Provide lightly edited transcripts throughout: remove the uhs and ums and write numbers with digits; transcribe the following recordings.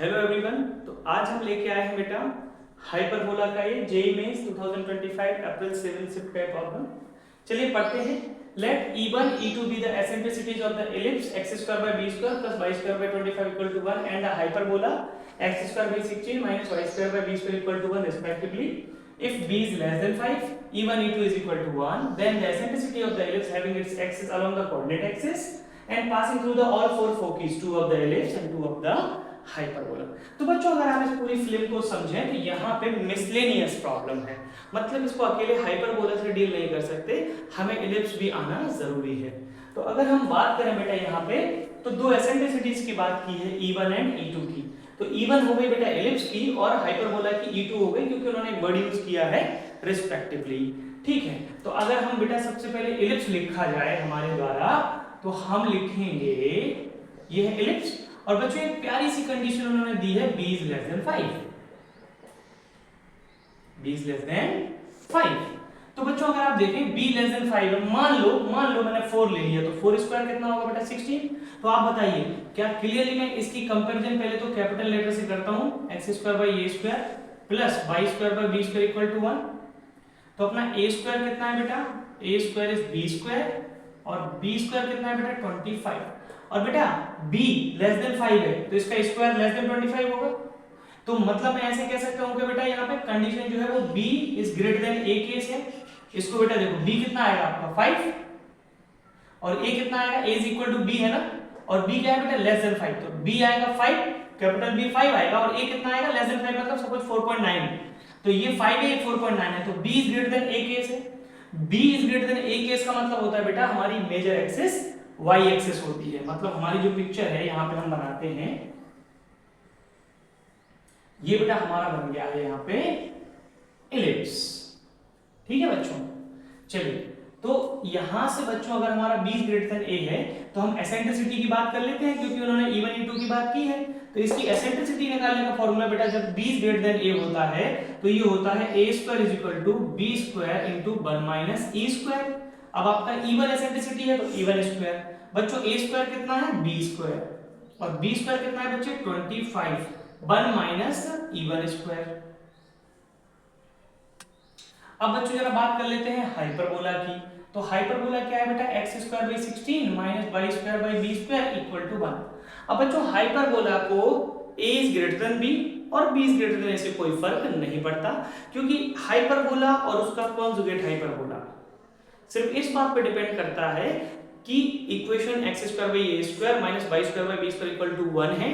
Hello everyone. तो आज हम लेके आए हैं बेटा हाइपरबोला का ये जेईई मेंस 2025 अप्रैल 7 शिफ्ट का प्रॉब्लम। चलिए पढ़ते हैं। Let E1 E2 be the eccentricities of the ellipse x² by b² plus y² by 25 equal to 1 and the hyperbola x² by 16 minus y² by b² equal to 1 respectively. If b is less than 5, E1 E2 is equal to 1, then the eccentricity of the ellipse having its axis along the coordinate axis and passing through the all four foci, 2 of the ellipse and 2 of the hyperbola. तो बच्चों अगर आप इस पूरी film को समझें तो यहाँ पे मिसलेनियस प्रॉब्लम है, मतलब इसको अकेले हाइपरबोला से डील नहीं कर सकते, हमें एलिप्स भी आना जरूरी है। तो अगर हम बात करें बेटा यहाँ पे तो दो एसेंट्रिसिटीज की बात की है, E1 एंड E2 की। तो E1 हो गई बेटा एलिप्स की और हाइपरबोला की E2 हो गई, क्योंकि उन्होंने एक वर्ड यूज किया है रिस्पेक्टिवली। ठीक है, तो अगर हम बेटा सबसे पहले एलिप्स लिखा जाए हमारे द्वारा तो हम लिखेंगे ये है एलिप्स। और बच्चों एक प्यारी सी कंडीशन उन्होंने दी है, b is less than 5। b is less than 5। तो बच्चों अगर आप देखें b less than 5 है, मान लो मैंने 4 ले लिया, तो 4 स्क्वायर कितना होगा बेटा 16। तो आप बताइए क्या क्लियरली मैं इसकी कंपैरिजन पहले तो कैपिटल लेटर से करता हूं, x² by a² plus y² by b² equal to 1। तो अपना a² कितना है बेटा, a² इज b² और b² कितना है बेटा 25। और बेटा b लेस देन 5 है तो इसका स्क्वायर लेस देन 25 होगा। तो मतलब मैं ऐसे कह सकता हूं कि बेटा यहाँ पे कंडीशन जो है वो b is greater than a case है। इसको बेटा देखो b कितना आएगा आपका 5 और a कितना आएगा, a is equal to b है ना, और b क्या है बेटा लेस देन 5। तो b आएगा 5, कैपिटल B 5 आएगा और a कितना आएगा लेस देन 5, मतलब सपोज 4.9। तो ये 5 है, ये 4.9 है, तो b is greater than a case है। b is greater than a case का मतलब होता है बेटा हमारी मेजर एक्सिस y एक्सिस होती है। मतलब हमारी जो पिक्चर है यहाँ पे हम बनाते हैं, ये बेटा हमारा बन गया है यहाँ पे एलिप्स। ठीक है बच्चों, चलिए तो यहां से बच्चों अगर हमारा b ग्रेटर देन a है तो हम एसेंट्रिसिटी की बात कर लेते हैं, क्योंकि उन्होंने E1 E2 की बात की है। तो इसकी एसेंट्रिसिटी निकालने का फॉर्मूला बेटा जब b ग्रेटर देन a होता है तो ये होता है a² is equal to b² into 1 minus e²। अब आपका E1 एसेंट्रिसिटी है तो E1 स्क्वायर, बच्चों a² कितना है b² और b² कितना है बच्चे 25, 1 माइनस E1 स्क्वायर। अब बच्चों जरा बात कर लेते हैं हाइपरबोला की। तो हाइपरबोला क्या है बेटा x² by 16 minus y² by b² equal to 1। अब बच्चों हाइपरबोला को a is greater than b और b is greater than a से कोई फर्क नहीं पड़ता, क्योंकि हाइपरबोला और उसका कॉन्जुगेट हाइपरबोला सिर्फ इस बात पे डिपेंड करता है कि equation x² by a² minus y² by b² equal to 1 है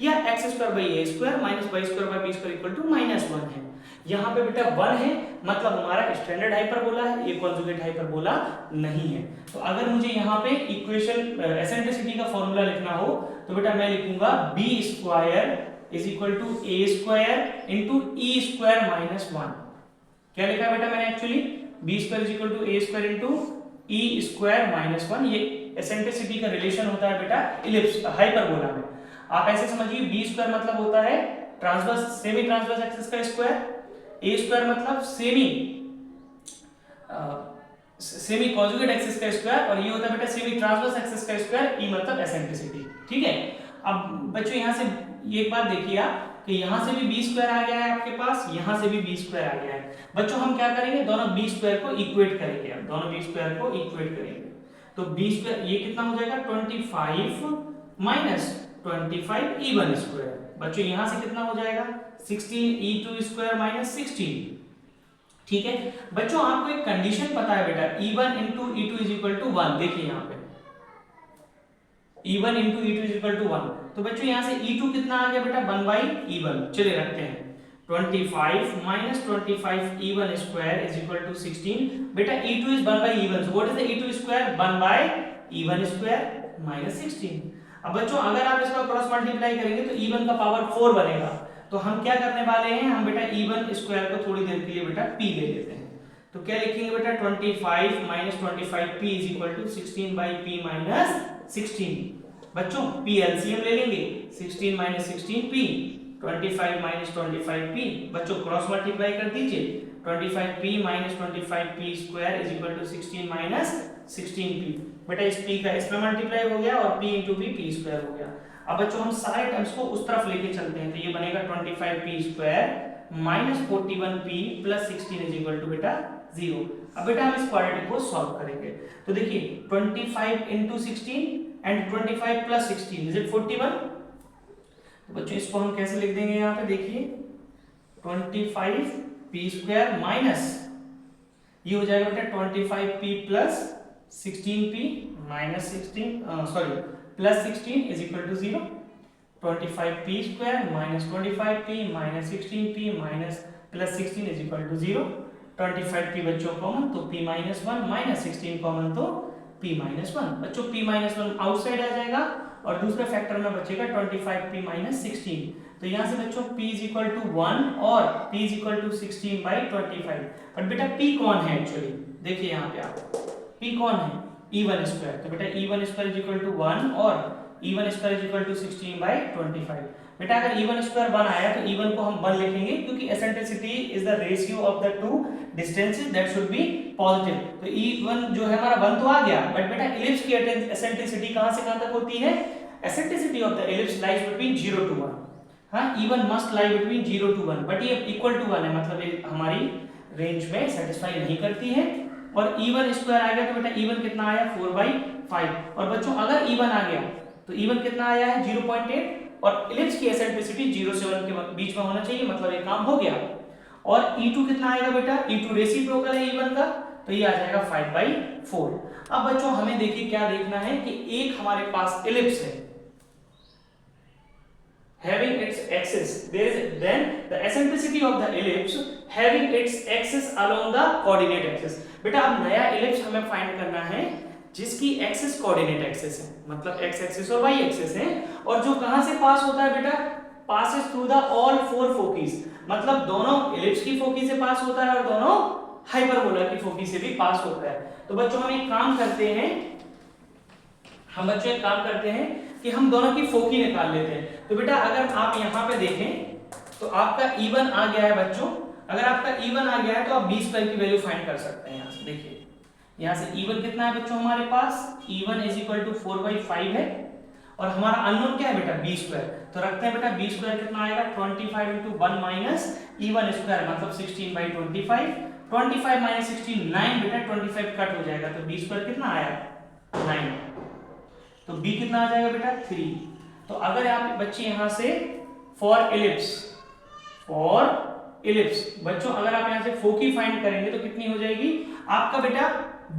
या x² by a² minus y² by b² equal to minus 1 है। यहाँ पे बेटा 1 है मतलब हमारा स्टैंडर्ड हाइपरबोला है, ये कॉन्जुगेट हाइपरबोला नहीं है। तो अगर मुझे यहाँ पे इक्वेशन एसेंट्रिसिटी का फॉर्मूला लिखना हो तो बेटा मैं लिखूंगा b² is equal to a² into e² minus 1। क्या लिखा है बेटा मैंने actually, b² is equal to a² into e² minus 1। ये एसेंट्रिसिटी का रिलेशन होता है बेटा इलिप्स हाइपरबोला में। आप ऐसे समझिए b² मतलब होता है ट्रांसवर्स सेमी ट्रांसवर्स एक्सिस का स्क्वायर, a² मतलब सेमी कॉन्जुगेट एक्सिस का स्क्वायर और ये होता है बेटा सेमी ट्रांसवर्स एक्सिस का स्क्वायर, e मतलब एसेंट्रिसिटी। ठीक है, अब बच्चों यहां से ये एक बात देखिए आप कि यहां से भी b² आ गया है आपके पास, यहां से भी b² आ गया है। बच्चों हम क्या करेंगे, दोनों b² को इक्वेट करेंगे, हम दोनों b² को इक्वेट करेंगे। तो b² ये कितना हो जाएगा 25 माइनस 25 E1 स्क्वायर। बच्चों यहां से कितना हो जाएगा 16 E2 स्क्वायर माइनस 16। ठीक है बच्चों, आपको एक कंडीशन पता है बेटा E1 into E2 is equal to 1। देखिए यहाँ पे E1 into E2 is equal to 1। तो बच्चों यहाँ से E2 कितना आ गया बेटा 1 बाई E1। चलिए रखते हैं 25 minus 25 E1 square is equal to 16। बेटा E2 is 1 by E1, so what is the E2 square 1 by E1 square minus 16। अब बच्चों अगर आप इसका क्रॉस मल्टीप्लाई करेंगे तो E1 का पावर 4 बनेगा। तो हम क्या करने वाले हैं, हम बेटा E1 स्क्वायर को थोड़ी देर के लिए बेटा p ले लेते हैं। तो क्या लिखेंगे बेटा 25 minus 25p is equal to 16 by p minus 16। बच्चों p एलसीएम ले लेंगे, 16 माइनस 16p 25 माइनस 25p। बच्चों क्रॉस मल्टीप्लाई कर दीजिए, 25p minus 25p square is equal to 16 minus 16p। बेटा इस p का इसमें मल्टीप्लाई हो गया और p into p p square हो गया। अब बच्चों हम सारे टर्म्स को उस तरफ लेके चलते हैं, तो ये बनेगा 25p square minus 41p plus 16 is equal to बेटा 0। अब बेटा हम इस क्वाड्रेटिक को सॉल्व करेंगे, तो देखिए 25 into 16 and 25 plus 16 is it 41। तो बच्चों इसको हम कैसे लिख देंगे, यहाँ पे देखिए 25p स्क्वायर माइनस ये हो जाएगा बेटा 25p plus 16p minus 16 sorry plus 16 is equal to 0। 25p square minus 25p minus 16p minus plus 16 is equal to 0। 25p बच्चों कॉमन तो p माइनस 1 माइनस 16 कॉमन तो p माइनस 1। बच्चों p minus 1 outside आ जाएगा और दूसरे factor में बचेगा 25p minus 16। तो यहाँ से बच्चों p इज इक्वल टू 1 और p is equal to 16 by 25। But बेटा p कौन है एक्चुअली, देखिए यहाँ पे आप p कौन है, e1 स्क्वायर। तो बेटा e1 square is equal to 1 और e1 square is equal to 16 by 25। बेटा अगर e1 स्क्वायर 1 आया तो e1 को हम 1 लिखेंगे, क्योंकि eccentricity is the ratio of the two distances that should be positive. तो e1 जो है हमारा 1 तो आ गया, बट बेटा इलिप्स की एसेंट्रिसिटी कहां से कहां तक होती है, eccentricity of the ellipse lies between 0 to 1। हां e1 must lie between 0 to 1, but ये इक्वल टू 1 है, मतलब ये हमारी रेंज में सेटिस्फाई नहीं करती है। और e1 स्क्वायर आ गया तो बेटा e1 कितना आया 4/5। और बच्चों अगर e1 आ गया तो e1 कितना आया है 0.8, और इलिप्स की एसेंट्रिसिटी 0 से 1 के बीच में होना चाहिए, मतलब ये काम हो गया। और e2 कितना आएगा बेटा, e2 रेसिप्रोकल है e1 का, तो ये आ जाएगा 5/4। अब बच्चों हमें देखिए क्या देखना है कि एक हमारे पास इलिप्स है having its axis, then the eccentricity of the ellipse having its axis along the coordinate axis। बेटा अब नया इलिप्स हमें फाइंड करना है जिसकी एक्सिस कोऑर्डिनेट एक्सिस है, मतलब x एक्सिस और y एक्सिस है, और जो कहां से पास होता है बेटा, passes through the all four foci, मतलब दोनों इलिप्स की फोकी से पास होता है और दोनों हाइपरबोला की फोकी से भी पास होता है। तो बच्चों हम एक काम करते हैं, कि हम दोनों की फोकी निकाल लेते हैं। तो बेटा अगर आप यहाँ पे देखें तो आपका e1 आ गया है बच्चों, अगर आपका e1 आ गया है तो आप b स्क्वायर की वैल्यू फाइंड कर सकते हैं। यहाँ से देखिए, यहाँ से e1 कितना है बच्चों हमारे पास, e1 इज इक्वल टू 4/5 है, और हमारा अननोन क्या है बेटा b स्क्वायर। तो रखते हैं बेटा b स्क्वायर कितना आएगा 25 इंटू 1 माइनस e1 स्क्वायर, मतलब 16/25। 25 माइनस 16 9 बेटा, 25 कट हो जाएगा तो b स्क्वायर कितना आया 9, तो b कितना आ जाएगा बेटा 3। तो अगर आप बच्चे यहाँ से फॉर इलिप्स बच्चों अगर आप यहाँ से फोकी फाइंड करेंगे तो कितनी हो जाएगी आपका बेटा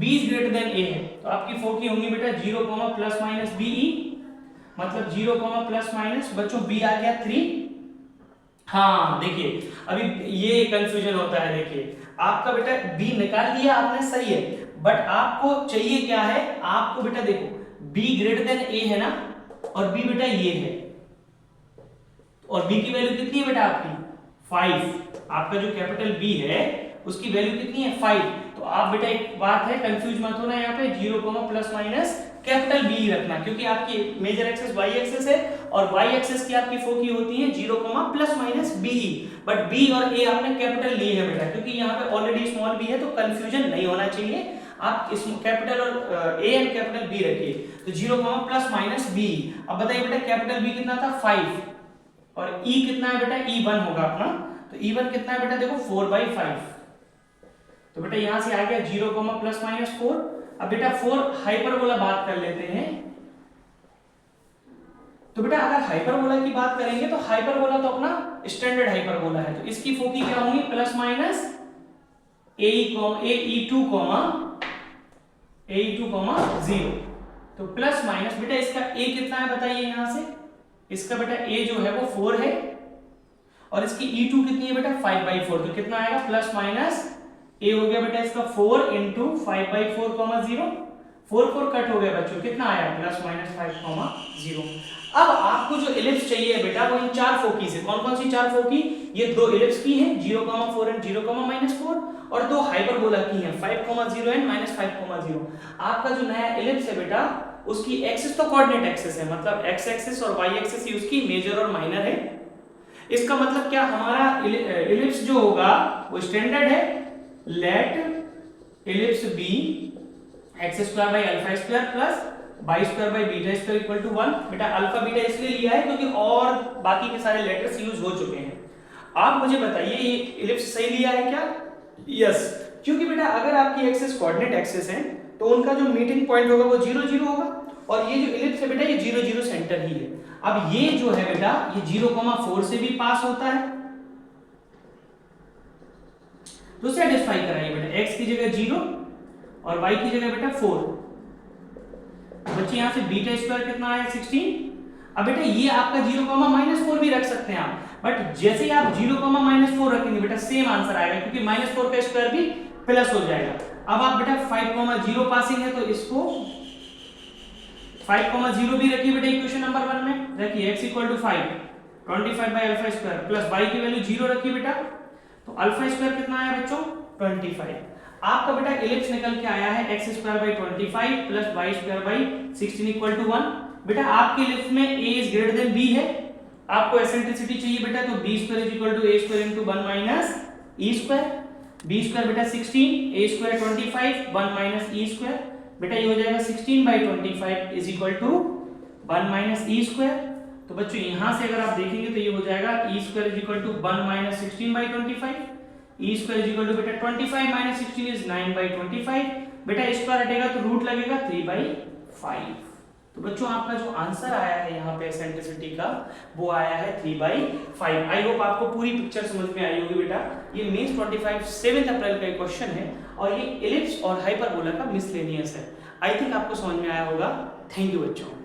b is greater than a है, तो आपकी फोकी होंगी बेटा 0, प्लस माइनस be, मतलब 0, प्लस माइनस बच्चों b आ गया 3। हाँ देखिए अभी ये कंफ्यूजन होता है, देखिए आपका बेटा b निकाल दिया आपने, सही है, बट आपको चाहिए क्या है, आपको बेटा देखो b ग्रेटर देन a है ना, और b बेटा ये है, और b की वैल्यू कितनी है बेटा आपकी 5, आपका जो कैपिटल B है उसकी वैल्यू कितनी है 5। तो आप बेटा एक बात है कंफ्यूज मत होना, यहाँ पे 0, प्लस माइनस कैपिटल B रखना, क्योंकि आपकी मेजर एक्सिस y एक्सिस है और y एक्सिस की आपकी फोकी होती है 0, plus minus BE, but B और A आपने कैपिटल लिए है बेटा, क्योंकि यहाँ पे ऑलरेडी स्मॉल b है तो कंफ्यूजन नहीं होना चाहिए। आप इस कैपिटल और A एंड कैपिटल B रखिए, तो 0, प्लस माइनस BE। अब बताइए बेटा कैपिटल B कितना था 5, और E कितना है बेटा E1 होगा अपना, तो E1 कितना है बेटा देखो 4/5। तो बेटा यहां से आ गया 0, प्लस माइनस 4। अब बेटा 4 हाइपरबोला बात कर लेते हैं, तो बेटा अगर हाइपरबोला की बात करेंगे तो हाइपरबोला तो अपना स्टैंडर्ड हाइपरबोला है, तो इसकी फोकी क्या होंगी प्लस माइनस AE2, 0। तो प्लस माइनस बेटा इसका A कितना है बताइए, यहां से इसका बेटा A जो है वो 4 है, और इसकी E2 कितनी है बेटा 5/4, तो कितना आएगा प्लस माइनस A हो गया बेटा इसका 4 इंटू 5/4, 0। 4 कट हो गया बच्चों, कितना आया प्लस माइनस 5, 0। अब आपको जो इलिप्स चाहिए बेटा वो इन चार फोकी से, कौन कौन सी चार फोकी, ये दो इलिप्स की हैं 0, 4 एंड 0, -4, और दो हाइपरबोला की हैं 5, 0 एंड -5, 0। आपका जो नया इलिप्स है बेटा उसकी एक्सिस तो कोऑर्डिनेट एक्सिस है, मतलब x एक्सिस और y एक्सिस ही उसकी मेजर और माइनर है। इसका मतलब क्या, हमारा इलिप्स जो होगा वो स्टैंडर्ड है, let ellipse be x² by alpha square plus by square by beta square equal to 1। बेटा अल्फा बीटा इसलिए लिया है क्योंकि और बाकी के सारे लेटर्स यूज हो चुके हैं। आप मुझे बताइए ये इलिप्स सही लिया है क्या? यस, क्योंकि बेटा अगर आपकी एक्सिस कोऑर्डिनेट एक्सिस है तो उनका जो मीटिंग पॉइंट होगा वो 0 0 होगा, और ये जो इलिप्स है बेटा ये 0 0 सेंटर ही है। अब ये जो है बेटा ये 0,4 से भी पास होता है, तो सेटिस्फाई कराइए बेटा, x की जगह 0 और y की जगह बेटा 4। बच्चे यहाँ से बीटा स्क्वायर कितना आया 16। अब बेटा ये आपका 0,-4 भी रख सकते हैं आप, बट जैसे ही आप 0,-4 रखेंगे बेटा सेम आंसर आएगा, क्योंकि -4 का स्क्वायर भी प्लस हो जाएगा। अब आप बेटा 5,0 पासिंग है तो इसको 5,0 भी रखिए बेटा इक्वेशन नंबर 1 में, रखिए x equal to 5 25 by alpha square plus y की वैल्यू 0 रखिए बेटा, तो अल्फा स्क्वायर कितना आया बच्चों 25। आपका बेटा इलिप्स निकल के आया है x square by 25 plus y square by 16 equal to 1। बेटा आपके इलिप्स में a is greater than b है, आपको एसेंट्रिसिटी चाहिए बेटा, तो b square is equal to a square into 1 minus e square. b square बेटा 16, a square 25, 1 minus e square. बेटा ये हो जाएगा 16 by 25 is equal to 1 minus e square. तो बच्चों यहां से अगर आप देखेंगे तो ये हो जाएगा e square is equal to 1 minus 16 by 25, e square is equal to बेटा 25 माइनस 16 इज 9 बाई 25। बेटा स्क्वायर हटेगा तो रूट लगेगा 3 बाई 5। तो बच्चों आपका जो आंसर आया है यहाँ पे एसेंट्रिसिटी का वो आया है 3 बाई 5। आई होप आपको पूरी पिक्चर समझ में आई होगी बेटा। ये मेंस 25 7 अप्रैल का क्वेश्चन है और ये इलिप्स और हाइपरबोला का मिसलेनियस है। आई थिंक आपको समझ में आया होगा। थैंक यू बच्चों।